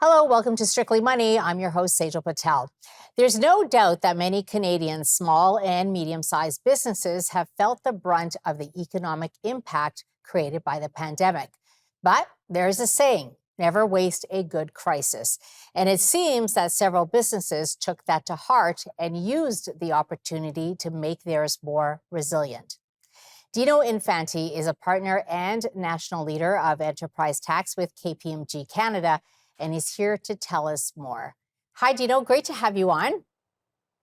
Hello, welcome to Strictly Money. I'm your host, Saijal Patel. There's no doubt that many Canadian small and medium sized businesses have felt the brunt of the economic impact created by the pandemic. But there's a saying, never waste a good crisis. And it seems that several businesses took that to heart and used the opportunity to make theirs more resilient. Dino Infanti is a partner and national leader of enterprise tax with KPMG Canada, and he's here to tell us more. Hi, Dino. Great to have you on.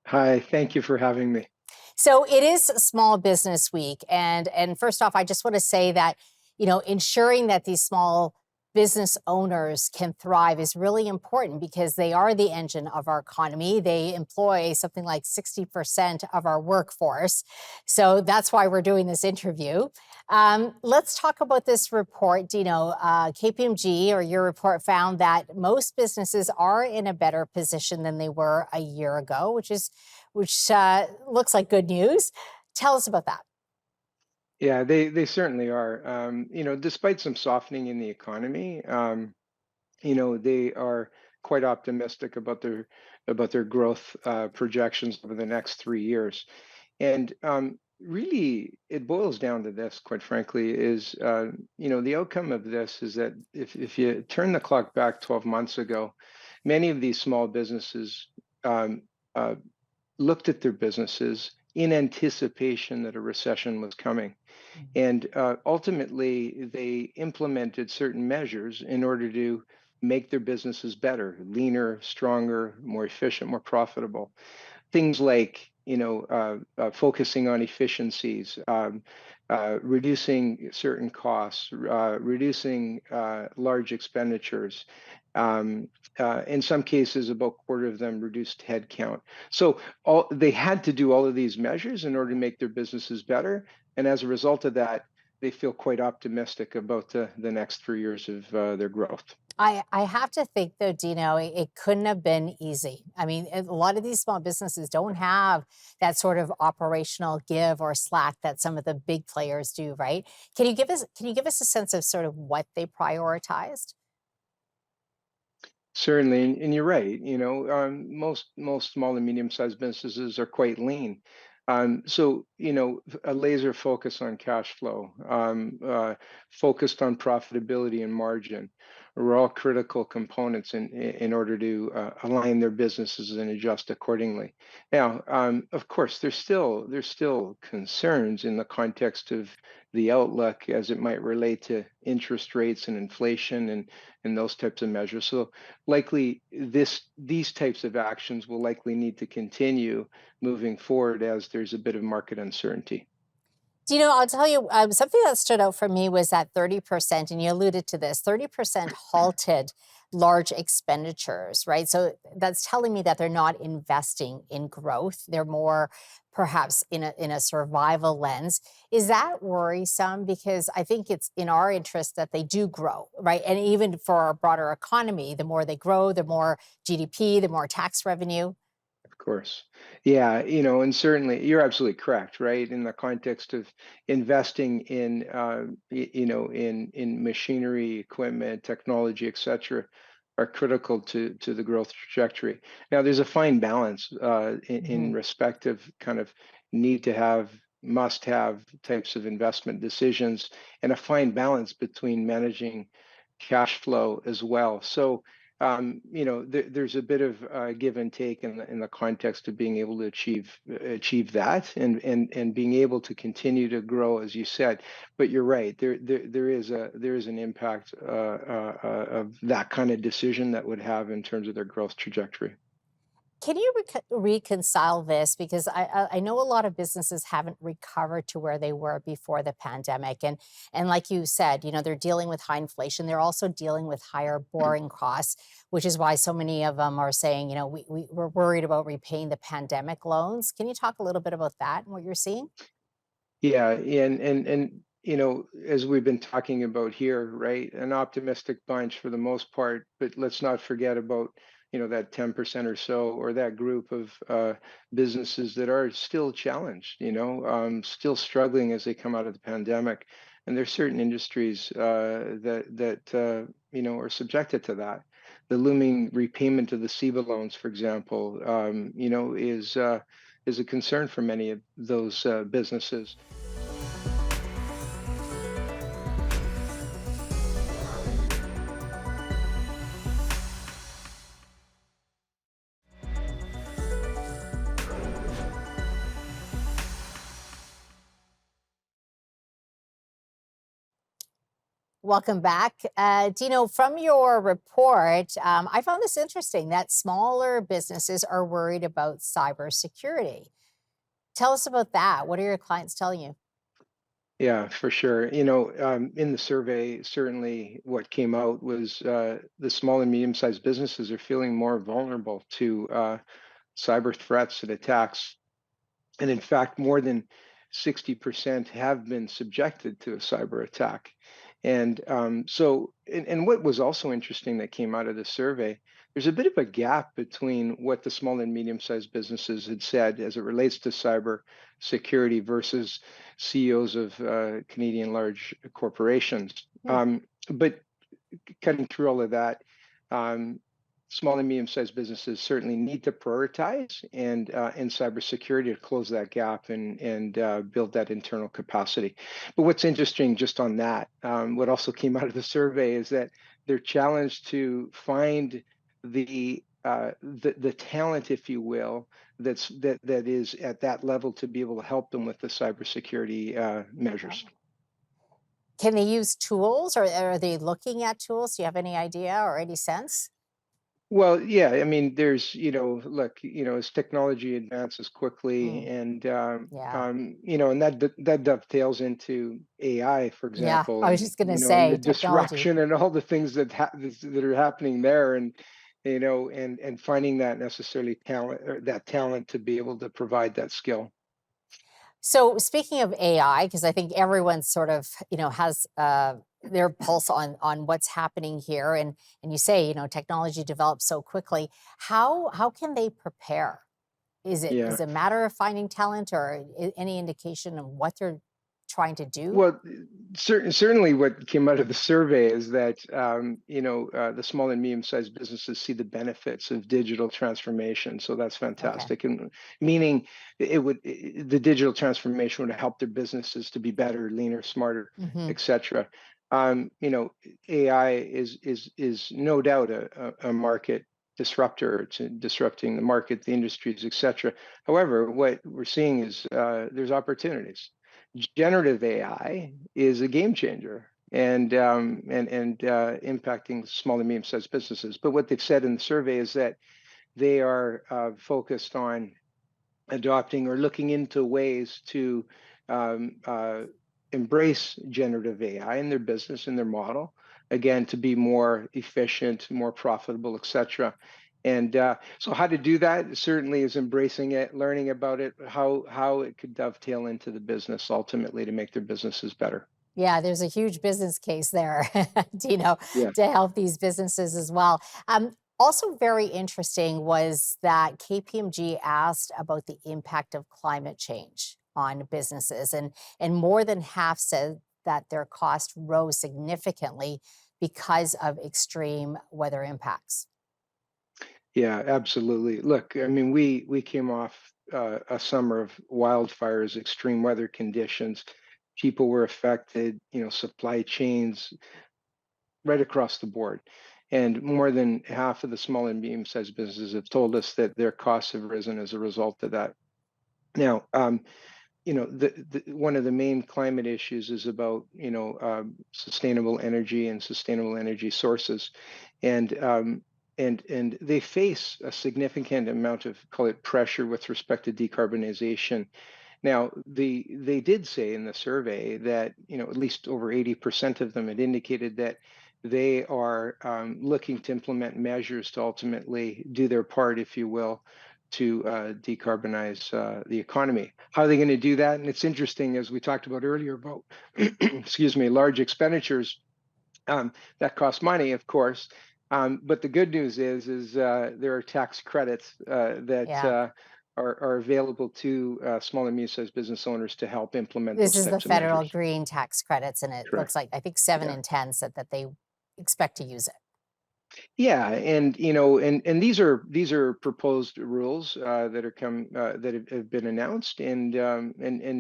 Hi, thank you for having me. So it is Small Business Week, and first off, I just want to say that ensuring that these small business owners can thrive is really important because they are the engine of our economy. They employ something like 60% of our workforce. So that's why we're doing this interview. Let's talk about this report. Dino, KPMG or your report found that most businesses are in a better position than they were a year ago, which looks like good news. Tell us about that. Yeah, they certainly are. Despite some softening in the economy, they are quite optimistic about their growth projections over the next 3 years. And really, it boils down to this, quite frankly, is the outcome of this is that if you turn the clock back 12 months ago, many of these small businesses um, uh, looked at their businesses in anticipation that a recession was coming. And ultimately, they implemented certain measures in order to make their businesses better, leaner, stronger, more efficient, more profitable. Things like, focusing on efficiencies, reducing certain costs, reducing large expenditures. In some cases, about a quarter of them reduced headcount. So they had to do all of these measures in order to make their businesses better. And as a result of that, they feel quite optimistic about the next 3 years of their growth. I have to think though, Dino, it couldn't have been easy. I mean, a lot of these small businesses don't have that sort of operational give or slack that some of the big players do, right? Can you give us a sense of sort of what they prioritized? Certainly, and you're right. Most small and medium-sized businesses are quite lean. So, a laser focus on cash flow, focused on profitability and margin, are all critical components in order to align their businesses and adjust accordingly. Now, of course, there's still concerns in the context of the outlook as it might relate to interest rates and inflation and those types of measures. So likely these types of actions will likely need to continue moving forward as there's a bit of market uncertainty. I'll tell you, something that stood out for me was that 30%, and you alluded to this, 30% halted large expenditures, right? So that's telling me that they're not investing in growth. They're more perhaps in a survival lens. Is that worrisome? Because I think it's in our interest that they do grow, right? And even for our broader economy, the more they grow, the more GDP, the more tax revenue. Of course. Yeah, and certainly you're absolutely correct, right? In the context of investing in in machinery, equipment, technology, et cetera, are critical to the growth trajectory. Now, there's a fine balance in Mhm. respect of kind of need to have, must have types of investment decisions, and a fine balance between managing cash flow as well. So there's a bit of give and take in the context of being able to achieve that and being able to continue to grow, as you said. But you're right, there is an impact of that kind of decision that would have in terms of their growth trajectory. Can you reconcile this? Because I know a lot of businesses haven't recovered to where they were before the pandemic, and like you said, they're dealing with high inflation. They're also dealing with higher borrowing costs, which is why so many of them are saying, we're worried about repaying the pandemic loans. Can you talk a little bit about that and what you're seeing? Yeah, and as we've been talking about here, right, an optimistic bunch for the most part, but let's not forget about, that 10% or so, or that group of businesses that are still challenged, still struggling as they come out of the pandemic. And there's certain industries that are subjected to that. the looming repayment of the SEBA loans, for example, is a concern for many of those businesses. Welcome back. Dino, from your report, I found this interesting that smaller businesses are worried about cybersecurity. Tell us about that. What are your clients telling you? Yeah, for sure. In the survey, certainly what came out was the small and medium-sized businesses are feeling more vulnerable to cyber threats and attacks. And in fact, more than 60% have been subjected to a cyber attack. And what was also interesting that came out of the survey, there's a bit of a gap between what the small and medium-sized businesses had said as it relates to cyber security versus CEOs of Canadian large corporations. Hmm. But cutting through all of that, um, small and medium-sized businesses certainly need to prioritize and in cybersecurity to close that gap and build that internal capacity. But what's interesting just on that, what also came out of the survey is that they're challenged to find the talent, if you will, that is at that level to be able to help them with the cybersecurity measures. Can they use tools or are they looking at tools? Do you have any idea or any sense? Well, yeah, I mean, look, as technology advances quickly Mm, and, yeah. and that dovetails into AI, for Yeah. example, I was and, just going to and the say technology. disruption and all the things that are happening there and finding that necessarily talent or that talent to be able to provide that skill. So speaking of AI, because I think everyone sort of, has their pulse on what's happening here, and you say, technology develops so quickly. How can they prepare? Yeah. Is it a matter of finding talent or any indication of what they're trying to do? Well, certainly what came out of the survey is that the small and medium-sized businesses see the benefits of digital transformation. So that's Okay. fantastic, and meaning the digital transformation would help their businesses to be better, leaner, smarter, Hmm. etc. Um, you know, AI is no doubt a market disruptor. It's disrupting the market, the industries, etc. However, what we're seeing is there's opportunities. Generative AI is a game changer and impacting small and medium-sized businesses. But what they've said in the survey is that they are focused on adopting or looking into ways to um, uh, embrace generative AI in their business, in their model, again, to be more efficient, more profitable, etc. And so how to do that certainly is embracing it, learning about it, how it could dovetail into the business ultimately to make their businesses better. Yeah, there's a huge business case there, Yeah. to help these businesses as well. Also, very interesting was that KPMG asked about the impact of climate change on businesses, and more than half said that their cost rose significantly because of extreme weather impacts. Yeah, absolutely. Look, I mean, we came off a summer of wildfires, extreme weather conditions. People were affected, supply chains right across the board. And more than half of the small and medium-sized businesses have told us that their costs have risen as a result of that. Now, one of the main climate issues is about, sustainable energy and sustainable energy sources. And they face a significant amount of, call it, pressure with respect to decarbonization. Now, they did say in the survey that at least over 80% of them had indicated that they are looking to implement measures to ultimately do their part, if you will, to decarbonize the economy. How are they going to do that? And it's interesting, as we talked about earlier, about excuse me, large expenditures that cost money, of course. But the good news is there are tax credits that Yeah. are available to small and medium-sized business owners to help implement This those is the types of federal measures. green tax credits, and it Correct. looks like I think 7 Yeah. in 10 said that they expect to use it. Yeah, and and these are proposed rules that are come that have been announced, and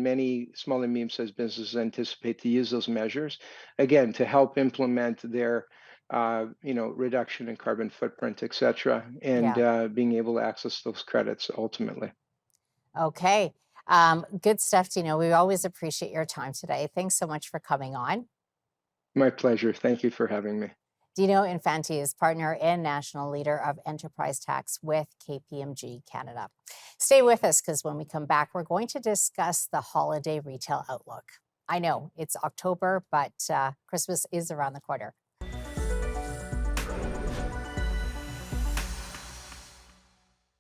many small and medium-sized businesses anticipate to use those measures again to help implement their reduction in carbon footprint, et cetera, and Yeah. being able to access those credits ultimately. Okay. Good stuff, Dino. We always appreciate your time today. Thanks so much for coming on. My pleasure. Thank you for having me. Dino Infanti is partner and national leader of enterprise tax with KPMG Canada. Stay with us because when we come back, we're going to discuss the holiday retail outlook. I know it's October, but Christmas is around the corner.